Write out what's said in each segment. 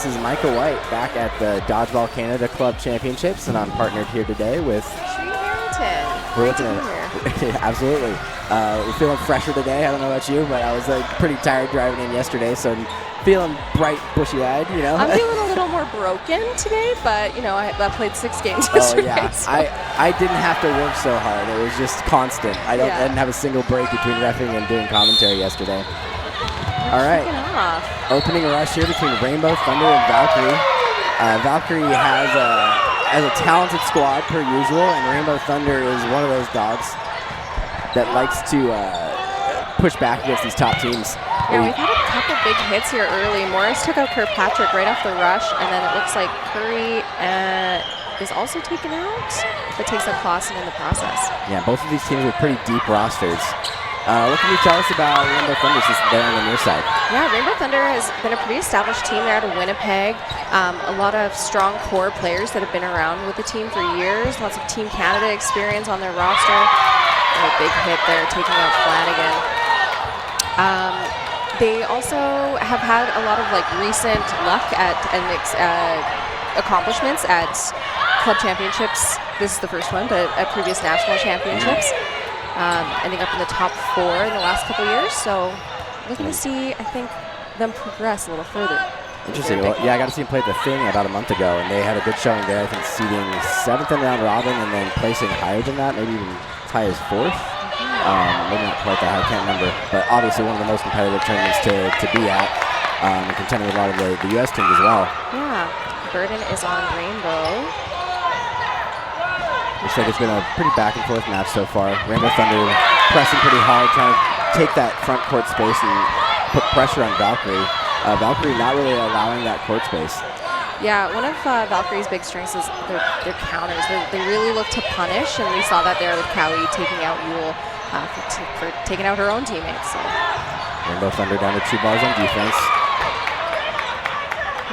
This is Michael White back at the Dodgeball Canada Club Championships, and I'm partnered here today with We're looking at it. Absolutely. We're feeling fresher today. I don't know about you, but I was pretty tired driving in yesterday, so I'm feeling bright, bushy-eyed, you know. I'm feeling a little more broken today, but, you know, I played 6 games yesterday. Oh, yeah. So. I didn't have to work so hard. It was just constant. I didn't have a single break between reffing and doing commentary yesterday. All right. Opening rush here between Rainbow Thunder and Valkyrie. Valkyrie has a talented squad per usual, and Rainbow Thunder is one of those dogs that likes to push back against these top teams. Yeah, we've had a couple big hits here early. Morris took out Kirkpatrick right off the rush, and then it looks like Curry is also taken out, but takes out Clausen in the process. Yeah, both of these teams with pretty deep rosters. What can you tell us about Rainbow Thunder since they're on the near side? Yeah, Rainbow Thunder has been a pretty established team. They're out of Winnipeg. A lot of strong core players that have been around with the team for years. Lots of Team Canada experience on their roster. A big hit there, taking out Flanagan. They also have had a lot of recent luck and accomplishments at club championships. This is the first one, but at previous national championships. Ending up in the top 4 in the last couple years. So looking to see, I think, them progress a little further. Interesting. Well, yeah, I got to see him play at the Thing about a month ago, and they had a good showing there. I think seeding 7th in round robin and then placing higher than that, maybe even as high as 4th. Maybe not quite that high, I can't remember. But obviously one of the most competitive tournaments to be at, and contending with a lot of the U.S. teams as well. Yeah. Burden is on Rainbow. Looks like it's been a pretty back-and-forth match so far. Rainbow Thunder pressing pretty hard, trying to take that front court space and put pressure on Valkyrie. Valkyrie not really allowing that court space. Yeah, one of Valkyrie's big strengths is their counters. They really look to punish, and we saw that there with Cowie taking out Yule for taking out her own teammates. So. Rainbow Thunder down to 2 bars on defense.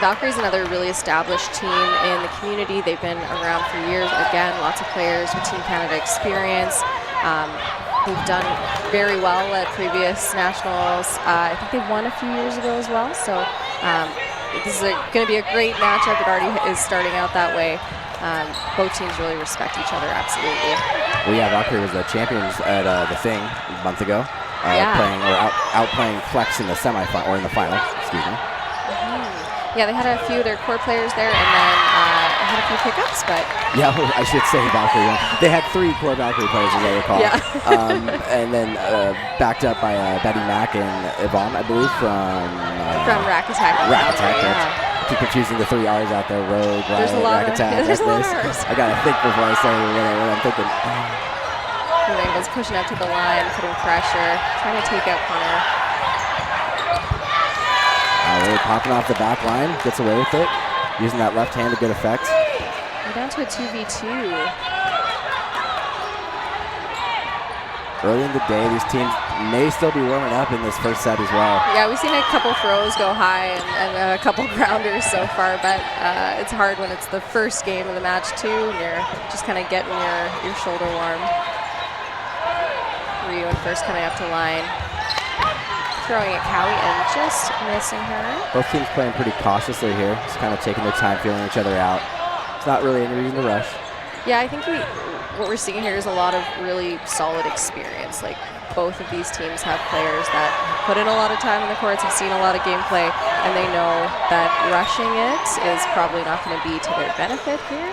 Valkyrie's another really established team in the community. They've been around for years. Again, lots of players with Team Canada experience. They've done very well at previous nationals. I think they won a few years ago as well. So this is going to be a great matchup. It already is starting out that way. Both teams really respect each other, absolutely. Well, yeah, Valkyrie was the champions at the Thing a month ago, outplaying Flex in the semifinal or in the final. Excuse me. Yeah, they had a few of their core players there, and then had a few pickups, but... Yeah, I should say Valkyrie. They had 3 core Valkyrie players, as I recall. Yeah. And then backed up by Betty Mack and Yvonne, I believe, from Rack Attack. Rack Attack, yeah. Keep confusing the 3 R's out there, Rogue, Riot, Rack Attack. There's a lot of R's. I got to think before I say what I'm thinking. Rainbow's pushing up to the line, putting pressure, trying to take out Connor. Really popping off the back line, gets away with it, using that left hand to good effect. We're down to a 2v2. Early in the day, these teams may still be warming up in this first set as well. Yeah, we've seen a couple throws go high and a couple grounders so far, but it's hard when it's the first game of the match too, and you're just kind of getting your shoulder warm. Ryu and first coming up to line. Throwing at Cowie and just missing her. Both teams playing pretty cautiously here, just kind of taking their time, feeling each other out. It's not really any reason to rush. Yeah, I think what we're seeing here is a lot of really solid experience. Like, both of these teams have players that put in a lot of time in the courts, have seen a lot of gameplay, and they know that rushing it is probably not going to be to their benefit here.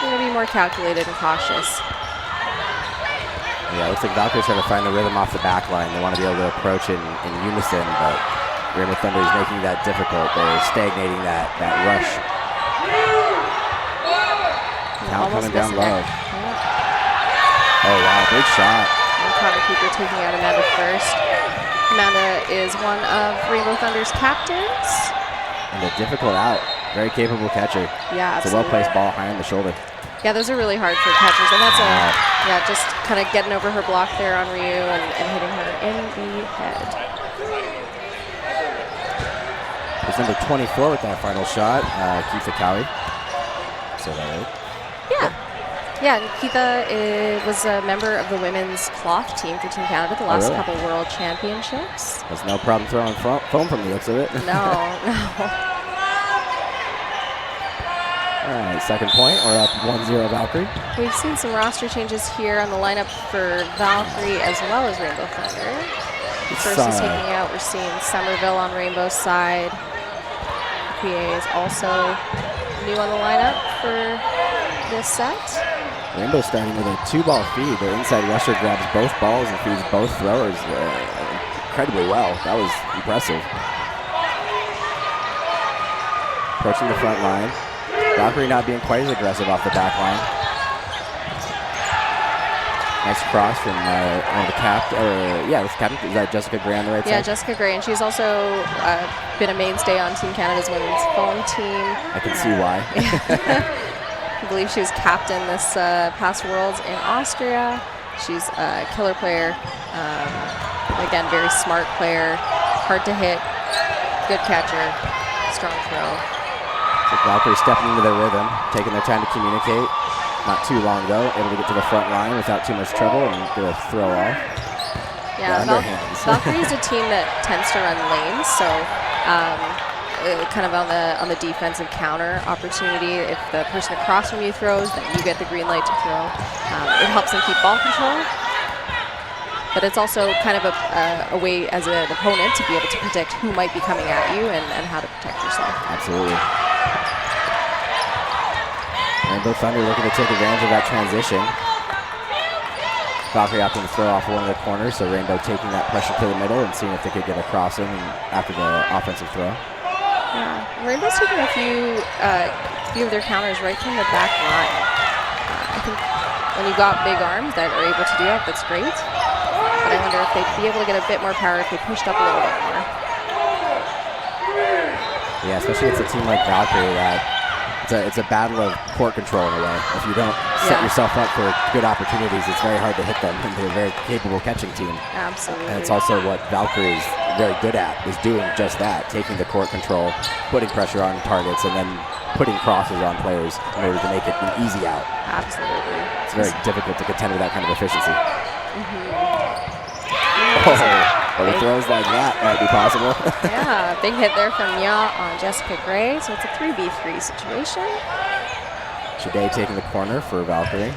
They're going to be more calculated and cautious. Yeah, it looks like Valkyrie's trying to find the rhythm off the back line. They want to be able to approach in unison, but Rainbow Thunder is making that difficult. They're stagnating that rush. Count coming down low. Yeah. Oh, wow, big shot. And Connor Cooper taking out Amanda first. Amanda is one of Rainbow Thunder's captains. And a difficult out. Very capable catcher. Yeah, absolutely. It's a well-placed ball high on the shoulder. Yeah, those are really hard for catchers, and that's just kind of getting over her block there on Ryu and hitting her in the head. It's number 24 with that final shot, Keitha Cowie. So that right? Yeah, and Keitha was a member of the women's cloth team for Team Canada the last couple World Championships. Has no problem throwing foam from the looks of it. No. All right, second point. We're up 1-0 Valkyrie. We've seen some roster changes here on the lineup for Valkyrie as well as Rainbow Thunder. First is taking out, we're seeing Somerville on Rainbow's side. PA is also new on the lineup for this set. Rainbow starting with a 2-ball feed. Their inside rusher grabs both balls and feeds both throwers incredibly well. That was impressive. Approaching the front line. Valkyrie not being quite as aggressive off the back line. Nice cross from one of the captain. This captain. Is that Jessica Gray on the right side? Yeah, Jessica Gray, and she's also been a mainstay on Team Canada's women's foam team. I can see why. I believe she was captain this past Worlds in Austria. She's a killer player. Again, very smart player, hard to hit, good catcher, strong throw. So Valkyrie stepping into their rhythm, taking their time to communicate. Not too long though, able to get to the front line without too much trouble and get a throw off. Yeah, Valkyrie is a team that tends to run lanes, so kind of on the defensive counter opportunity. If the person across from you throws, then you get the green light to throw. It helps them keep ball control, but it's also kind of a way as an opponent to be able to predict who might be coming at you and how to protect yourself. Absolutely. Rainbow Thunder looking to take advantage of that transition. Valkyrie opting to throw off one of the corners, so Rainbow taking that pressure to the middle and seeing if they could get a crossing after the offensive throw. Yeah, Rainbow's taking a few of their counters right from the back line. I think when you've got big arms that are able to do that, that's great. But I wonder if they'd be able to get a bit more power if they pushed up a little bit more. Yeah, especially it's a team like Valkyrie that it's a battle of court control in a way. If you don't set yourself up for good opportunities, it's very hard to hit them. And they're a very capable catching team. Absolutely. And it's also what Valkyrie is very good at, is doing just that, taking the court control, putting pressure on targets, and then putting crosses on players in order to make it an easy out. Absolutely. It's very difficult to contend with that kind of efficiency. Well, the throws like that might be possible. Yeah, big hit there from Ya on Jessica Gray, so it's a 3v3 situation. Shade taking the corner for Valkyrie.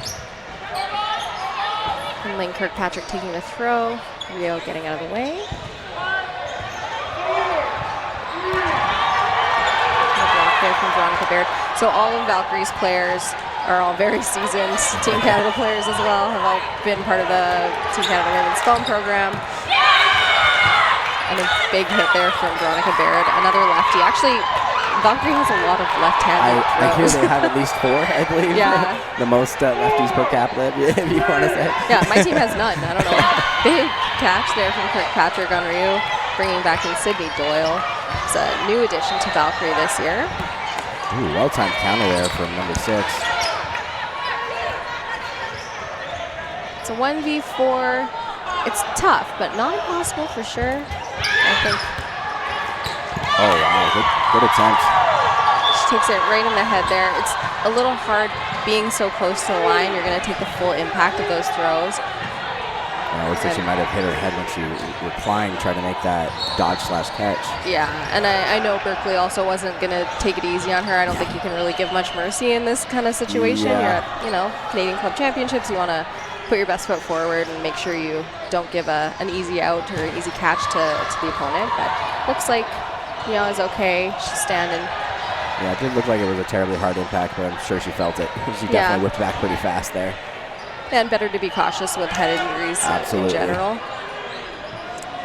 And Lynn Kirkpatrick taking the throw. Rio getting out of the way. Block there from Veronica Baird. So all of Valkyrie's players are all very seasoned Team Canada players as well, have all been part of the Team Canada Women's Foam program. And a big hit there from Veronica Baird, another lefty. Actually, Valkyrie has a lot of left-handed throws. I hear they have at least 4, I believe. Yeah. The most lefties per capita, if you want to say. Yeah, my team has none. I don't know. Big catch there from Kirkpatrick on Ryu, bringing back in Sydney Doyle. It's a new addition to Valkyrie this year. Ooh, well-timed counter there from number 6. It's a 1v4. It's tough, but not impossible for sure, I think. Oh, wow. Good attempt. She takes it right in the head there. It's a little hard being so close to the line. You're going to take the full impact of those throws. Yeah, it looks like she might have hit her head when she reclined, trying to make that dodge/catch. Yeah, and I know Berkeley also wasn't going to take it easy on her. I don't think you can really give much mercy in this kind of situation. Yeah. You're at, Canadian Club Championships. You want to put your best foot forward and make sure you don't give an easy out or an easy catch to the opponent. But looks like is okay. She's standing. Yeah, it didn't look like it was a terribly hard impact, but I'm sure she felt it. She definitely whipped back pretty fast there. And better to be cautious with head injuries in general.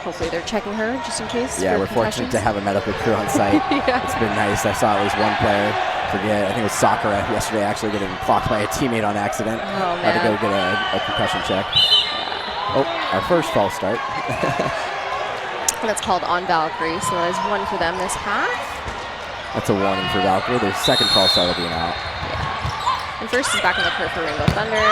Hopefully they're checking her just in case. Yeah, we're fortunate to have a medical crew on site. It's been nice. I saw at least one player, I think it was Sakura yesterday, actually getting clocked by a teammate on accident. Oh, man. Had to go get a concussion check. Oh, our first false start. That's called on Valkyrie, so that is 1 for them this half. That's a warning for Valkyrie. Their second false start will be an out. And first is back on the court for Rainbow Thunder.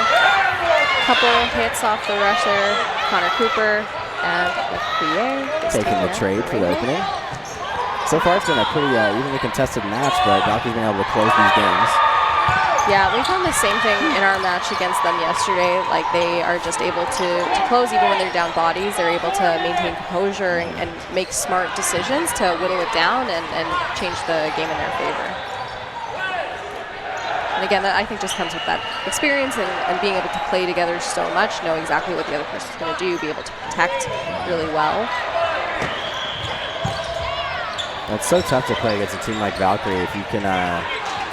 Couple hits off the rush there. Connor Cooper and Valkyrie taking the trade for the opening. So far, it's been a pretty evenly contested match, but Valkyrie's been able to close these games. Yeah, we found the same thing in our match against them yesterday. Like, they are just able to close even when they're down bodies. They're able to maintain composure and make smart decisions to whittle it down and change the game in their favor. And again, that I think just comes with that experience and being able to play together so much, know exactly what the other person's going to do, be able to protect really well. It's so tough to play against a team like Valkyrie. If you can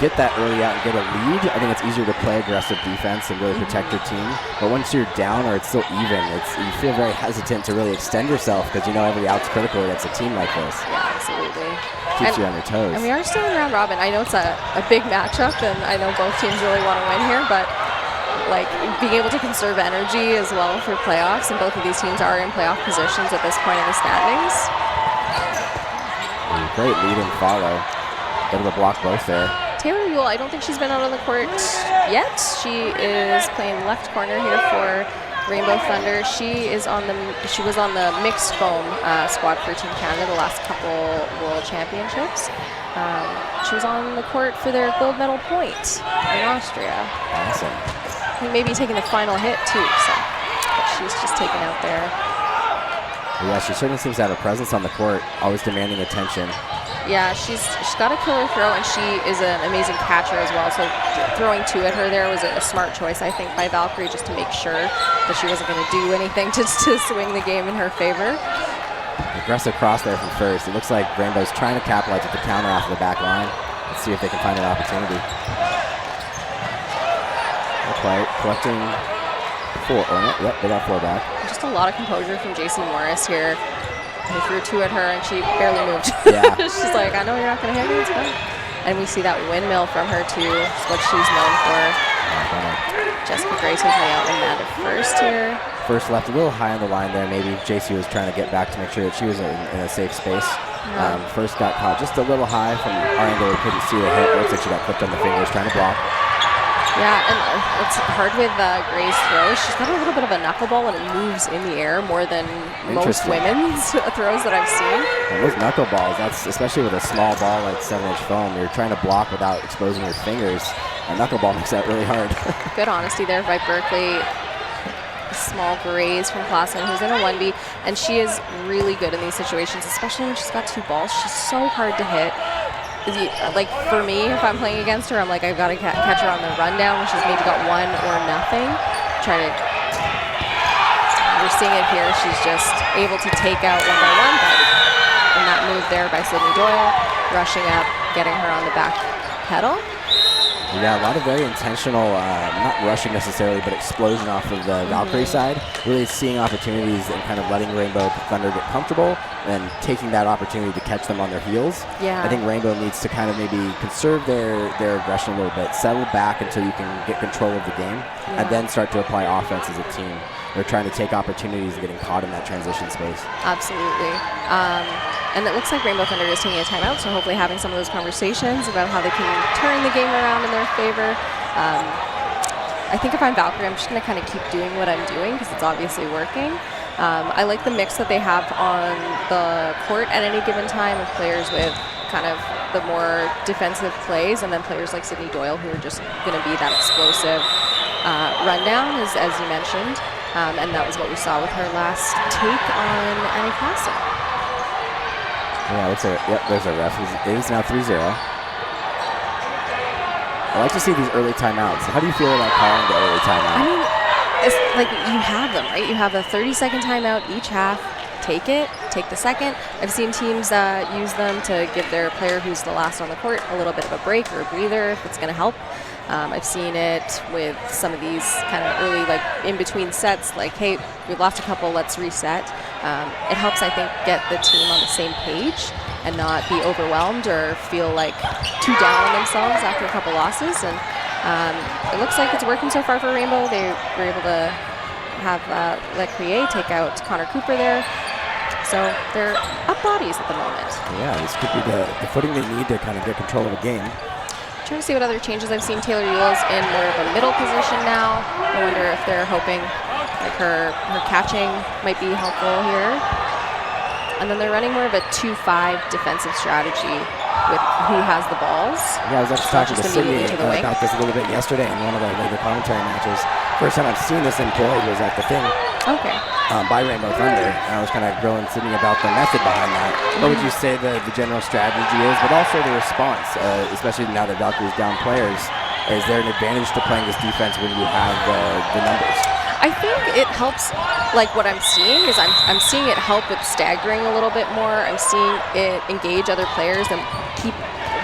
get that early out and get a lead, I think it's easier to play aggressive defense and really protect your team. But once you're down or it's still even, you feel very hesitant to really extend yourself because you know every out's critical against a team like this. Yeah, absolutely. Keeps you on your toes. And we are still in round robin. I know it's a big matchup, and I know both teams really want to win here, but like being able to conserve energy as well for playoffs, and both of these teams are in playoff positions at this point in the standings. Great lead and follow. Able to block both there. Taylor Ewell, I don't think she's been out on the court yet. She is playing left corner here for Rainbow Thunder. She was on the mixed foam squad for Team Canada the last couple World Championships. She was on the court for their gold medal point in Austria. Awesome. I think maybe taking the final hit too. So, but she's just taken out there. Yeah, she certainly seems to have a presence on the court, always demanding attention. Yeah, she's got a killer throw, and she is an amazing catcher as well. So throwing two at her there was a smart choice, I think, by Valkyrie, just to make sure that she wasn't going to do anything to swing the game in her favor. Aggressive cross there from first. It looks like Rainbow's trying to capitalize with the counter off of the back line. Let's see if they can find an opportunity. Okay, collecting 4. Oh, no, yep, they got 4 back. Just a lot of composure from JC Morris here. They threw 2 at her, and she barely moved. Yeah. She's like, I know you're not going to hit me, it's fine. And we see that windmill from her, too. It's what she's known for. Jessica Gray taking out Amanda first here. First left a little high on the line there. Maybe JC was trying to get back to make sure that she was in a safe space. First got caught just a little high from our angle. We couldn't see the hit. It looks like she got clipped on the fingers trying to block. Yeah, and it's hard with Gray's throws. She's got a little bit of a knuckleball, and it moves in the air more than most women's throws that I've seen. And those knuckleballs, that's especially with a small ball like 7-inch foam, you're trying to block without exposing your fingers. A knuckleball makes that really hard. Good honesty there by Berkeley. Small Grays from Class 1 who's in a 1B, and she is really good in these situations, especially when she's got 2 balls. She's so hard to hit. Like for me, if I'm playing against her, I'm like, I've got to catch her on the rundown when she's maybe got 1 or nothing. We're seeing it here. She's just able to take out 1 by 1, but in that move there by Sydney Doyle, rushing up, getting her on the back pedal. Yeah, a lot of very intentional, not rushing necessarily, but explosion off of the Valkyrie side. Really seeing opportunities and kind of letting Rainbow Thunder get comfortable and taking that opportunity to catch them on their heels. Yeah. I think Rainbow needs to kind of maybe conserve their aggression a little bit, settle back until you can get control of the game, and then start to apply offense as a team. They're trying to take opportunities and getting caught in that transition space. Absolutely. And it looks like Rainbow Thunder is taking a timeout, so hopefully having some of those conversations about how they can turn the game around in their favor. I think if I'm Valkyrie, I'm just going to kind of keep doing what I'm doing because it's obviously working. I like the mix that they have on the court at any given time of players with kind of the more defensive plays, and then players like Sydney Doyle who are just going to be that explosive rundown, as you mentioned. And that was what we saw with her last take on Annie Classic. Yeah, there's a ref. It is now 3-0. I like to see these early timeouts. How do you feel about calling the early timeout? I mean, it's like you have them, right? You have a 30-second timeout each half. Take it, take the second. I've seen teams use them to give their player who's the last on the court a little bit of a break or a breather if it's going to help. I've seen it with some of these kind of early, like in between sets, like, hey, we've lost a couple, let's reset. It helps, I think, get the team on the same page and not be overwhelmed or feel like too down on themselves after a couple losses. And it looks like it's working so far for Rainbow. They were able to have Lecrie take out Connor Cooper there. So they're up bodies at the moment. Yeah, this could be the footing they need to kind of get control of the game. Trying to see what other changes. I've seen Taylor Ewell's in more of a middle position now. I wonder if they're hoping like her catching might be helpful here. And then they're running more of a 2-5 defensive strategy with who has the balls. Yeah, I was actually talking to Sydney about this a little bit yesterday in one of our later commentary matches. First time I've seen this employed was at the thing. Okay. By Rainbow Thunder. And I was kind of grilling Sydney about the method behind that. What would you say the general strategy is, but also the response, especially now that Valkyrie's down players? Is there an advantage to playing this defense when you have the numbers? I think it helps, like what I'm seeing is I'm seeing it help with staggering a little bit more. I'm seeing it engage other players and keep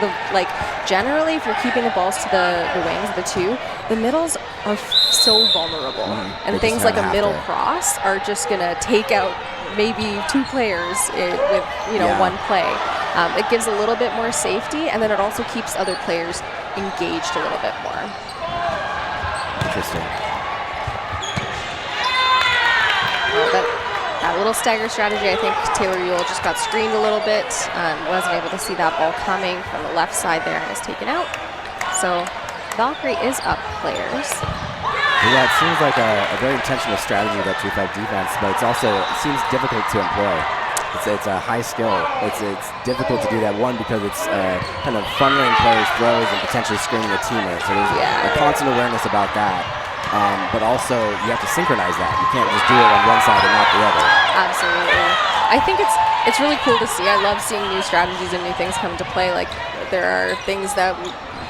the, like, generally if you're keeping the balls to the wings of the two, the middles are so vulnerable. And things like a middle cross are just gonna take out maybe 2 players with, you know, one play. It gives a little bit more safety, and then it also keeps other players engaged a little bit more. Interesting. Well, that little stagger strategy, I think Taylor Ewell just got screened a little bit, wasn't able to see that ball coming from the left side there and is taken out. So Valkyrie is up players. Yeah, it seems like a very intentional strategy, that 2-5 defense, but it seems difficult to employ. It's a high skill. It's difficult to do that, one, because it's kind of funneling players' throws and potentially screening a teammate. So there's a constant awareness about that. But also, you have to synchronize that. You can't just do it on one side and not the other. Absolutely. I think it's really cool to see. I love seeing new strategies and new things come to play. Like, there are things that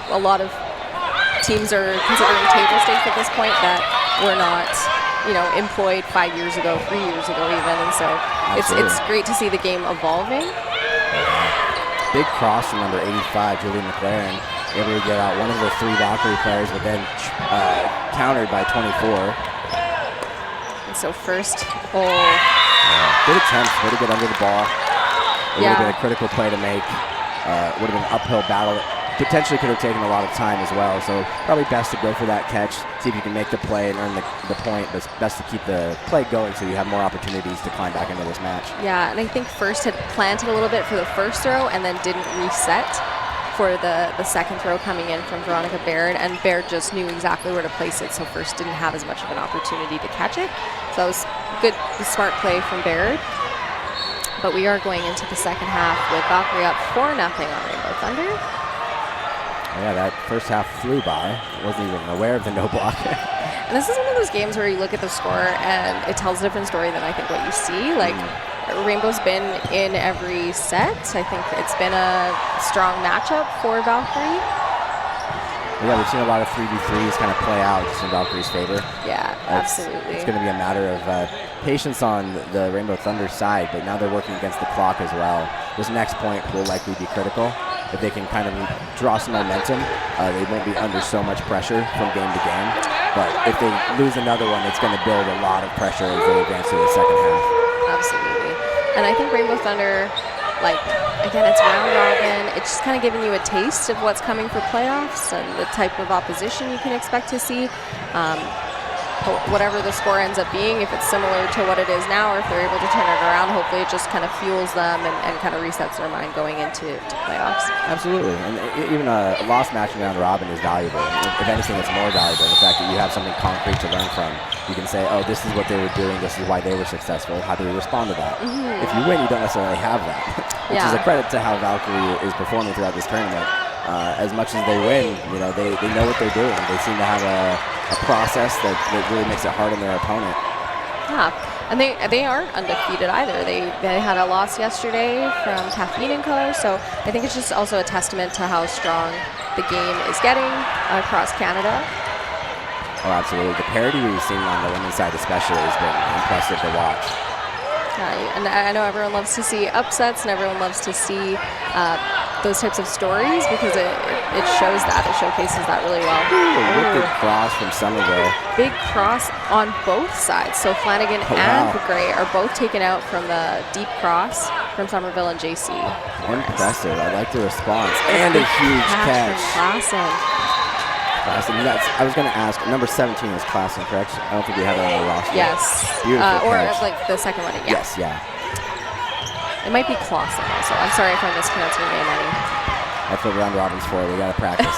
a lot of teams are considering table stakes at this point that were not, you know, employed 5 years ago, 3 years ago even. And so it's great to see the game evolving. Big cross from number 85, Julie McLaren, able to get out one of the 3 Valkyrie players, but then countered by 24. And so first, good attempt, way to get under the ball. It would have been a critical play to make. Would have been an uphill battle. Potentially could have taken a lot of time as well, so probably best to go for that catch, see if you can make the play and earn the point, but it's best to keep the play going so you have more opportunities to climb back into this match. Yeah, and I think First had planted a little bit for the first throw and then didn't reset for the second throw coming in from Veronica Baird, and Baird just knew exactly where to place it, so First didn't have as much of an opportunity to catch it. So that was good, smart play from Baird. But we are going into the second half with Valkyrie up 4-0 on Rainbow Thunder. Yeah, that first half flew by. Wasn't even aware of the no block. And this is one of those games where you look at the score and it tells a different story than I think what you see. Like, Rainbow's been in every set. I think it's been a strong matchup for Valkyrie. Yeah, we've seen a lot of 3v3s kind of play out just in Valkyrie's favor. Yeah, absolutely. It's going to be a matter of patience on the Rainbow Thunder side, but now they're working against the clock as well. This next point will likely be critical. If they can kind of draw some momentum, they won't be under so much pressure from game to game. But if they lose another one, it's going to build a lot of pressure as they advance to the second half. Absolutely. And I think Rainbow Thunder, like, again, it's round robin. It's just kind of giving you a taste of what's coming for playoffs and the type of opposition you can expect to see. Whatever the score ends up being, if it's similar to what it is now, or if they're able to turn it around, hopefully it just kind of fuels them and kind of resets their mind going into playoffs. Absolutely. And even a lost match in round robin is valuable. If anything, it's more valuable. The fact that you have something concrete to learn from. You can say, oh, this is what they were doing. This is why they were successful. How do we respond to that? If you win, you don't necessarily have that, which is a credit to how Valkyrie is performing throughout this tournament. As much as they win, you know, they know what they're doing. They seem to have a process that really makes it hard on their opponent. Yeah, and they aren't undefeated either. They had a loss yesterday from Caffeine & Co. So I think it's just also a testament to how strong the game is getting across Canada. Oh, absolutely. The parity we've seen on the women's side especially has been impressive to watch. Yeah, and I know everyone loves to see upsets and everyone loves to see those types of stories because it shows that, it showcases that really well. Wicked cross from Somerville. Big cross on both sides. So Flanagan and Gray are both taken out from the deep cross from Somerville and JC. Impressive. I like the response. And a huge catch. Klassen. I was going to ask, number 17 is Klassen, correct? I don't think we have it on the roster. Yes. Beautiful or catch. like the second one, yeah. Yes, yeah. It might be Klassen also. I'm sorry if I mispronounced your name, Eddie. That's what round robin's for. We got to practice.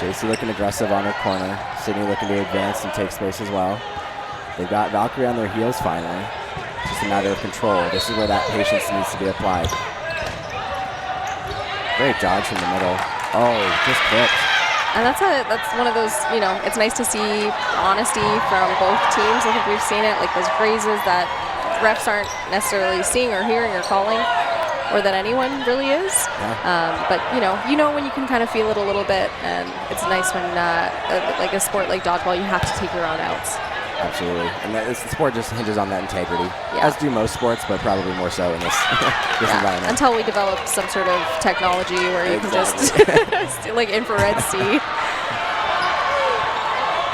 JC looking aggressive on her corner. Sydney looking to advance and take space as well. They've got Valkyrie on their heels finally. It's just a matter of control. This is where that patience needs to be applied. Great dodge from the middle. Oh, just clipped. And that's one of those, you know, it's nice to see honesty from both teams. I think we've seen it, like those phrases that refs aren't necessarily seeing or hearing or calling. or that anyone really is. Yeah. But you know when you can kind of feel it a little bit, and it's nice when like a sport like dodgeball, you have to take your own outs. Absolutely, and the sport just hinges on that integrity, Yeah. as do most sports, but probably more so in this this environment. Until we develop some sort of technology where you can just like infrared see.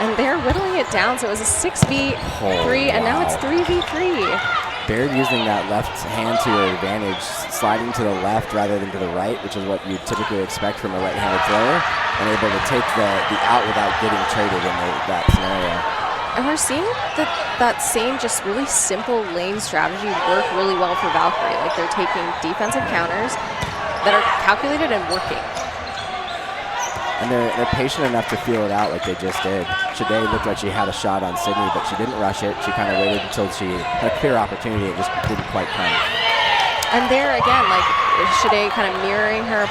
And they're whittling it down, so it was a 6v3, and now it's 3v3. Baird using that left hand to her advantage, sliding to the left rather than to the right, which is what you typically expect from a right-handed thrower, and able to take the out without getting traded in that scenario. And we're seeing that same just really simple lane strategy work really well for Valkyrie. Like they're taking defensive counters that are calculated and working. And they're patient enough to feel it out like they just did. Shade looked like she had a shot on Sydney, but she didn't rush it. She kind of waited until she had a clear opportunity. It just didn't quite come. And there again, like Shade kind of mirroring her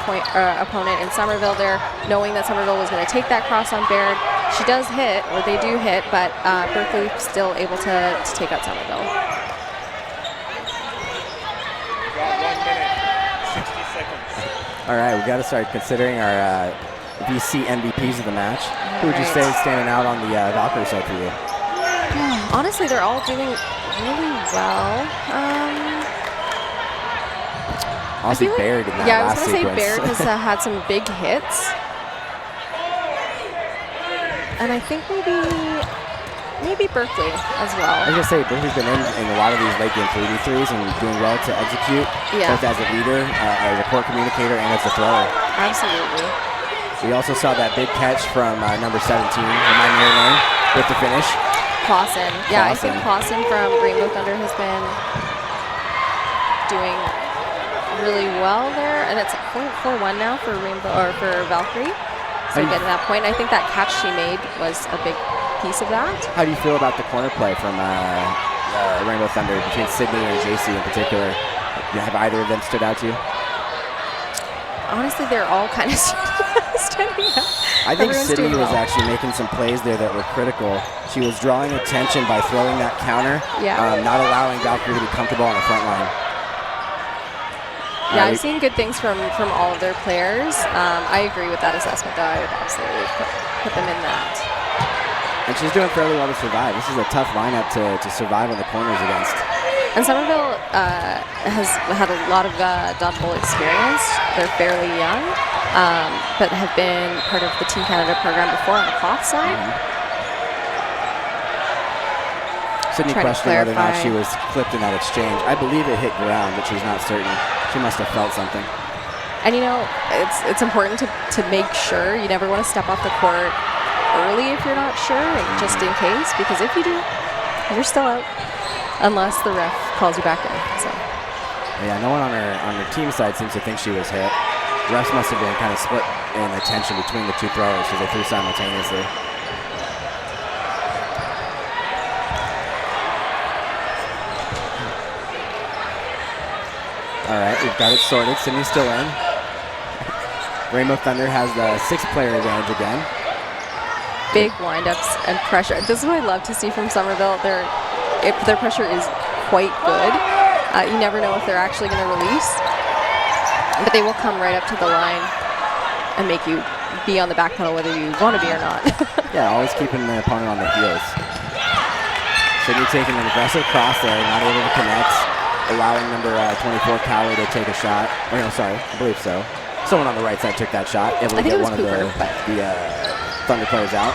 opponent in Somerville there, knowing that Somerville was going to take that cross on Baird. She does hit, or they do hit, but Berkeley still able to take out Somerville. 1 minute, 60 seconds. All right, we got to start considering our VC MVPs of the match. Who would you say is standing out on the Valkyrie side for you? Honestly, they're all doing really well. Honestly, Baird in that I was last going to say sequence. Baird has had some big hits. And I think maybe Berkeley as well. I was going to say, Berkeley's been in a lot of these late game 3v3s and doing well to execute, both as a leader, as a court communicator, and as a thrower. Absolutely. We also saw that big catch from number 17, remind me her name, with the finish. Clausen. Yeah, I think Clausen from Rainbow Thunder has been doing really well there, and it's 4-1 now for Valkyrie. So getting that point, I think that catch she made was a big piece of that. How do you feel about the corner play from Rainbow Thunder between Sydney and JC in particular? Have either of them stood out to you? Honestly, they're all kind of standing out. I think Sydney was actually making some plays there that were critical. She was drawing attention by throwing that counter, not allowing Valkyrie to be comfortable on the front line. Yeah, I've seen good things from all of their players. I agree with that assessment, though. I would absolutely put them in that. And she's doing fairly well to survive. This is a tough lineup to survive on the corners against. And Somerville has had a lot of dodgeball experience. They're fairly young, but have been part of the Team Canada program before on the cloth side. Sydney questioned whether or not she was clipped in that exchange. I believe it hit ground, but she's not certain. She must have felt something. And it's important to make sure. You never want to step off the court early if you're not sure, just in case, because if you do, you're still out. Unless the ref calls you back in. So. Yeah, no one on her team side seems to think she was hit. The refs must have been kind of split in attention between the two throwers because they threw simultaneously. All right, we've got it sorted. Sydney's still in. Rainbow Thunder has the 6-player advantage again. Big windups and pressure. This is what I love to see from Somerville. If their pressure is quite good, you never know if they're actually going to release, but they will come right up to the line and make you be on the back pedal whether you want to be or not. Yeah, always keeping the opponent on the heels. Sydney taking an aggressive cross there, not able to connect, allowing number 24, Cowley, to take a shot. Or no, sorry, I believe so. Someone on the right side took that shot, able to get one of the Thunder players out.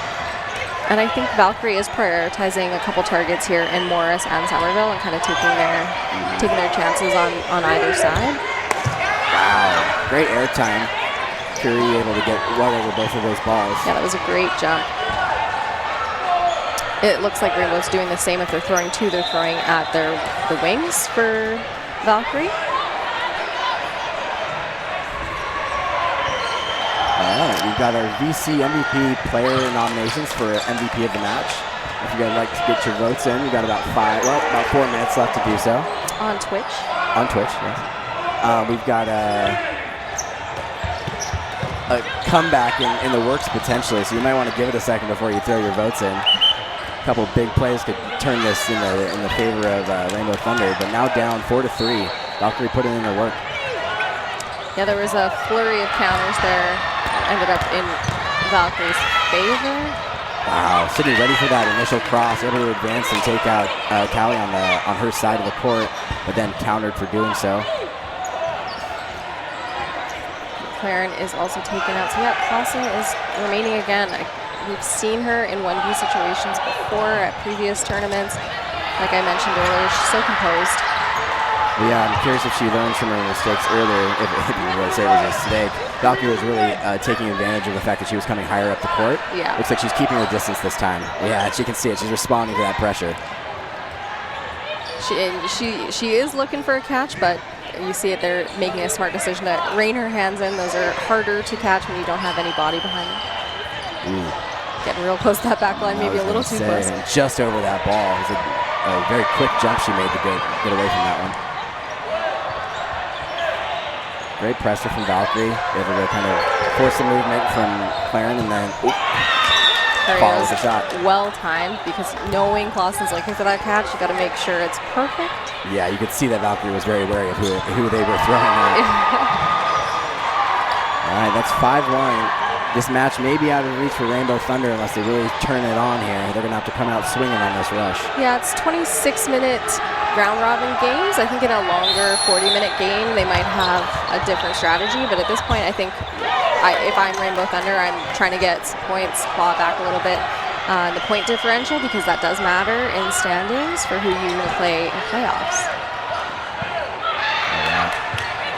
And I think Valkyrie is prioritizing a couple targets here in Morris and Somerville and kind of taking their chances on either side. Wow, great air time. Curie able to get well over both of those balls. Yeah, that was a great jump. It looks like Rainbow's doing the same. If they're throwing two, they're throwing at the wings for Valkyrie. All right, we've got our VC MVP player nominations for MVP of the match. If you guys would like to get your votes in, we've got about 4 minutes left to do so. On Twitch? On Twitch, yes. We've got a comeback in the works potentially, so you might want to give it a second before you throw your votes in. A couple big plays could turn this in the favor of Rainbow Thunder, but now down 4-3. Valkyrie putting in their work. Yeah, there was a flurry of counters there. Ended up in Valkyrie's favor. Wow, Sydney ready for that initial cross, able to advance and take out Callie on her side of the court, but then countered for doing so. McLaren is also taken out. So yeah, Clausen is remaining again. We've seen her in 1v situations before at previous tournaments. Like I mentioned earlier, she's so composed. Yeah, I'm curious if she learned from her mistakes earlier, if you would say it was a mistake. Valkyrie was really taking advantage of the fact that she was coming higher up the court. Yeah. Looks like she's keeping her distance this time. Yeah, she can see it. She's responding to that pressure. She is looking for a catch, but you see it, they're making a smart decision to rein her hands in. Those are harder to catch when you don't have any body behind them. Ooh. Getting real close to that back line, maybe a little too close. Just over that ball. It was a very quick jump she made to get away from that one. Great pressure from Valkyrie. Able to kind of force the movement from Claren and then follow the shot. Well timed, because knowing Clausen's looking for that catch, you got to make sure it's perfect. Yeah, you could see that Valkyrie was very wary of who they were throwing at. All right, that's 5-1. This match may be out of reach for Rainbow Thunder unless they really turn it on here. They're going to have to come out swinging on this rush. Yeah, it's 26-minute round-robin games. I think in a longer 40-minute game, they might have a different strategy. But at this point, I think if I'm Rainbow Thunder, I'm trying to get points, claw back a little bit. The point differential, because that does matter in standings for who you will play in playoffs.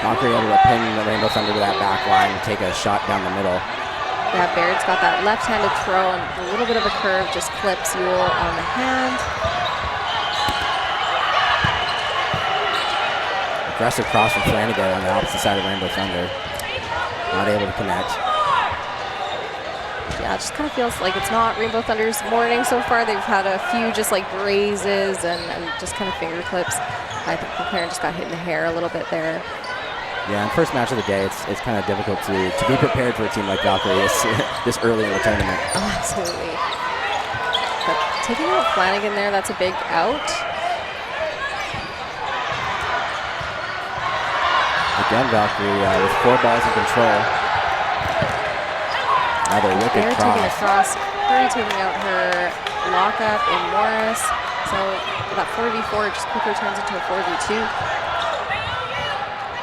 Valkyrie able to pin the Rainbow Thunder to that back line and take a shot down the middle. Yeah, Baird's got that left-handed throw and a little bit of a curve, just clips Yule on the hand. Aggressive cross from Flanagan on the opposite side of Rainbow Thunder. Not able to connect. Yeah, it just kind of feels like it's not Rainbow Thunder's morning so far. They've had a few just like grazes and just kind of finger clips. I think McLaren just got hit in the hair a little bit there. Yeah, and first match of the day, it's kind of difficult to be prepared for a team like Valkyrie this early in the tournament. Oh, absolutely. But taking out Flanagan there, that's a big out. Again, Valkyrie with 4 balls in control. Another wicked cross. Taking a cross. Curry taking out her lockup in Morris. So that 4v4 just quickly turns into a 4v2.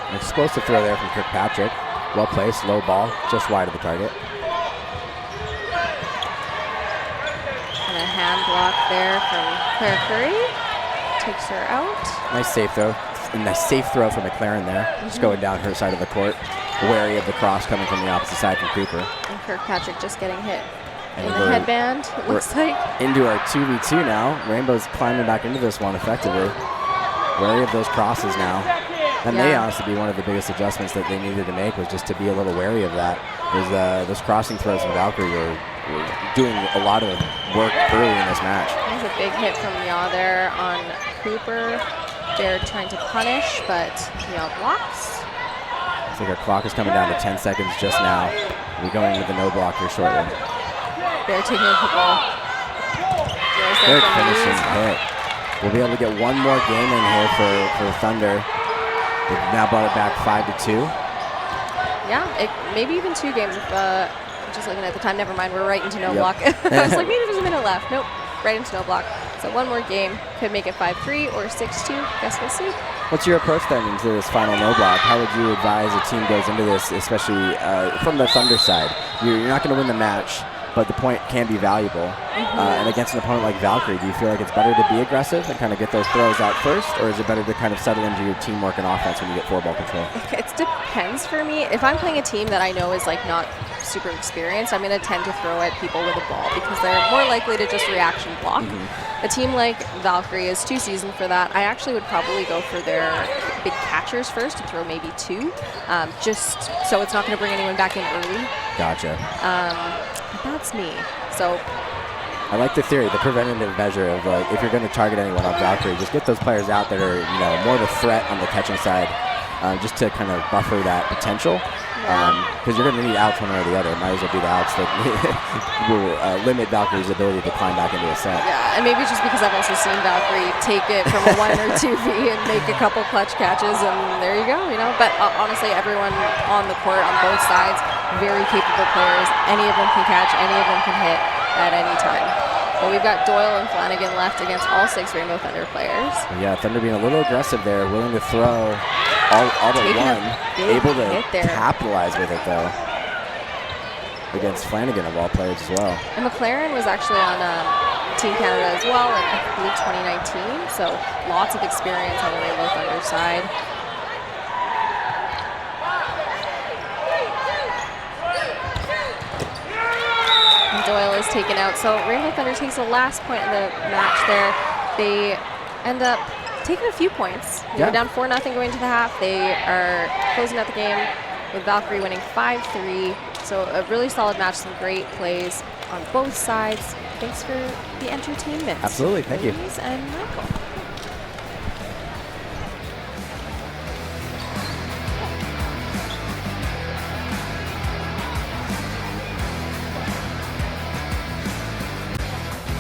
An explosive throw there from Kirkpatrick. Well placed, low ball, just wide of the target. And a hand block there from Claire Curry. Takes her out. Nice safe throw. A nice safe throw from McLaren there. Just going down her side of the court. Wary of the cross coming from the opposite side from Cooper. And Kirkpatrick just getting hit in the headband, it looks like. Into our 2v2 now. Rainbow's climbing back into this one effectively. Wary of those crosses now. That may honestly be one of the biggest adjustments that they needed to make, was just to be a little wary of that. Those crossing throws from Valkyrie were doing a lot of work early in this match. There's a big hit from Yaw there on Cooper. They're trying to punish, but Yaw blocks. Looks like our clock is coming down to 10 seconds just now. We'll be going with the no block here shortly. They're taking the ball. Good finishing hit. We'll be able to get one more game in here for Thunder. They've now brought it back 5-2. Yeah, maybe even 2 games. If just looking at the time, never mind. We're right into no block. I was like, maybe there's a minute left. Nope, right into no block. So one more game could make it 5-3 or 6-2. Guess we'll see. What's your approach then into this final no block? How would you advise a team goes into this, especially from the Thunder side? You're not going to win the match, but the point can be valuable. And against an opponent like Valkyrie, do you feel like it's better to be aggressive and kind of get those throws out first, or is it better to kind of settle into your teamwork and offense when you get 4-ball control? It depends for me. If I'm playing a team that I know is like not super experienced, I'm going to tend to throw at people with a ball because they're more likely to just reaction block. A team like Valkyrie is too seasoned for that. I actually would probably go for their big catchers first and throw maybe 2, just so it's not going to bring anyone back in early. Gotcha. But that's me. So I like the theory, the preventative measure of like, if you're going to target anyone on Valkyrie, just get those players out that are more of a threat on the catching side, just to kind of buffer that potential. Because you're going to need outs one way or the other. Might as well be the outs that will limit Valkyrie's ability to climb back into a set. Yeah, and maybe just because I've also seen Valkyrie take it from a 1 or 2V and make a couple clutch catches, and there you go, you know. But honestly, everyone on the court on both sides, very capable players. Any of them can catch, any of them can hit at any time. But we've got Doyle and Flanagan left against all 6 Rainbow Thunder players. Yeah, Thunder being a little aggressive there, willing to throw all but one, able to capitalize with it though against Flanagan of all players as well. And McLaren was actually on Team Canada as well in, I believe, 2019, so lots of experience on the Rainbow Thunder side. Doyle is taken out. So Rainbow Thunder takes the last point of the match there. They end up taking a few points. They were down 4-0 going to the half. They are closing out the game with Valkyrie winning 5-3. So a really solid match, some great plays on both sides. Thanks for the entertainment. Absolutely, thank you. Louise and Michael.